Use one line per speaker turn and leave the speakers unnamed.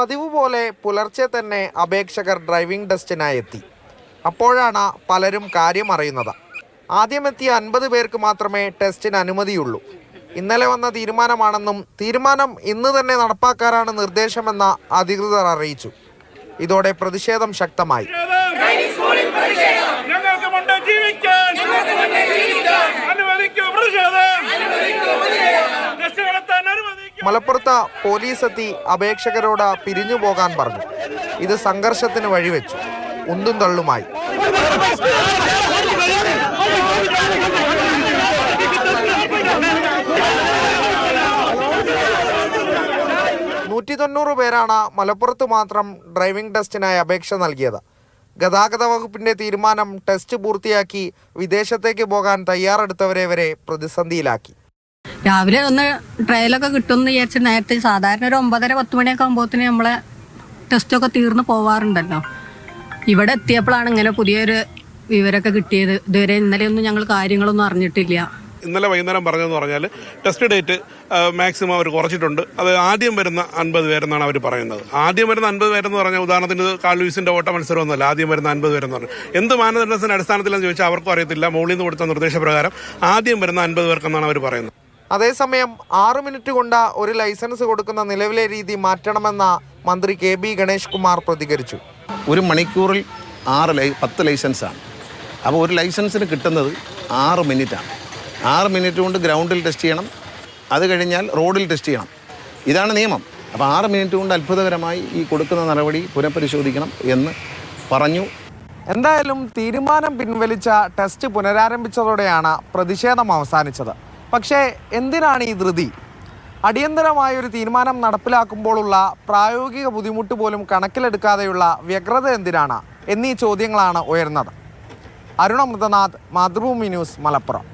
പതിവ് പോലെ പുലർച്ചെ തന്നെ അപേക്ഷകർ ഡ്രൈവിംഗ് ടെസ്റ്റിനായി എത്തി. അപ്പോഴാണ് പലരും കാര്യം അറിയുന്നത്. ആദ്യമെത്തിയ 50 പേർക്ക് മാത്രമേ ടെസ്റ്റിന് അനുമതിയുള്ളൂ. ഇന്നലെ വന്ന തീരുമാനമാണെന്നും തീരുമാനം ഇന്ന് തന്നെ നടപ്പാക്കാനാണ് നിർദ്ദേശമെന്ന് അധികൃതർ അറിയിച്ചു. ഇതോടെ പ്രതിഷേധം ശക്തമായി. മലപ്പുറത്ത് പോലീസ് എത്തി അപേക്ഷകരോട് പിരിഞ്ഞു പോകാൻ പറഞ്ഞു. ഇത് സംഘർഷത്തിന് വഴിവെച്ചു. ഉന്തും തള്ളുമായി. പേരാണ് മലപ്പുറത്ത് മാത്രം ഡ്രൈവിംഗ് ടെസ്റ്റിനായി അപേക്ഷ നൽകിയത്. ഗതാഗത വകുപ്പിന്റെ തീരുമാനം ടെസ്റ്റ് പൂർത്തിയാക്കി വിദേശത്തേക്ക് പോകാൻ തയ്യാറെടുത്തവരെ വരെ പ്രതിസന്ധിയിലാക്കി.
രാവിലെ ഒന്ന് ട്രയലൊക്കെ കിട്ടുമെന്ന് വിചാരിച്ച് നേരത്തെ സാധാരണ ഒരു 9:30-10 മണിയൊക്കെ ആകുമ്പോഴത്തേന് നമ്മളെ ടെസ്റ്റൊക്കെ തീർന്ന് പോവാറുണ്ടല്ലോ. ഇവിടെ എത്തിയപ്പോഴാണ് ഇങ്ങനെ പുതിയൊരു വിവരമൊക്കെ കിട്ടിയത്. ഇതുവരെ ഇന്നലെയൊന്നും ഞങ്ങൾ കാര്യങ്ങളൊന്നും അറിഞ്ഞിട്ടില്ല.
ഇന്നലെ വൈകുന്നേരം പറഞ്ഞതെന്ന് പറഞ്ഞാൽ ടെസ്റ്റ് ഡേറ്റ് മാക്സിമം അവർ കുറച്ചിട്ടുണ്ട്. അത് ആദ്യം വരുന്ന 50 പേരെന്നാണ് അവർ പറയുന്നത്. ആദ്യം വരുന്ന 50 പേരെന്ന് പറഞ്ഞാൽ ഉദാഹരണത്തിന് കാൽവീസിന്റെ ഓട്ട മത്സരമൊന്നുമല്ല. ആദ്യം വരുന്ന 50 പേരെന്ന് പറഞ്ഞു. എന്ത് മാനദണ്ഡത്തിന്റെ അടിസ്ഥാനത്തിലെന്ന് ചോദിച്ചാൽ അവർക്കും അറിയത്തില്ല. മുകളിൽ നിന്ന് കൊടുത്ത നിർദ്ദേശപ്രകാരം ആദ്യം വരുന്ന 50 പേർക്കെന്നാണ് അവർ പറയുന്നത്.
അതേസമയം 6 മിനിറ്റ് കൊണ്ട് ഒരു ലൈസൻസ് കൊടുക്കുന്ന നിലവിലെ രീതി മാറ്റണമെന്ന മന്ത്രി KB ഗണേഷ് കുമാർ പ്രതികരിച്ചു.
ഒരു മണിക്കൂറിൽ 10 ലൈസൻസാണ്. അപ്പോൾ ഒരു ലൈസൻസിന് കിട്ടുന്നത് 6 മിനിറ്റാണ്. 6 മിനിറ്റ് കൊണ്ട് ഗ്രൗണ്ടിൽ ടെസ്റ്റ് ചെയ്യണം. അത് കഴിഞ്ഞാൽ റോഡിൽ ടെസ്റ്റ് ചെയ്യണം. ഇതാണ് നിയമം. അപ്പോൾ 6 മിനിറ്റ് കൊണ്ട് അത്ഭുതകരമായി ഈ കൊടുക്കുന്ന നടപടി പുനഃപരിശോധിക്കണം എന്ന് പറഞ്ഞു.
എന്തായാലും തീരുമാനം പിൻവലിച്ച ടെസ്റ്റ് പുനരാരംഭിച്ചതോടെയാണ് പ്രതിഷേധം അവസാനിച്ചത്. പക്ഷേ എന്തിനാണ് ഈ ധൃതി? അടിയന്തരമായൊരു തീരുമാനം നടപ്പിലാക്കുമ്പോഴുള്ള പ്രായോഗിക ബുദ്ധിമുട്ട് പോലും കണക്കിലെടുക്കാതെയുള്ള വ്യഗ്രത എന്തിനാണ് എന്നീ ചോദ്യങ്ങളാണ് ഉയർന്നത്. അരുണ മൃതനാഥ്, മാതൃഭൂമി ന്യൂസ്, മലപ്പുറം.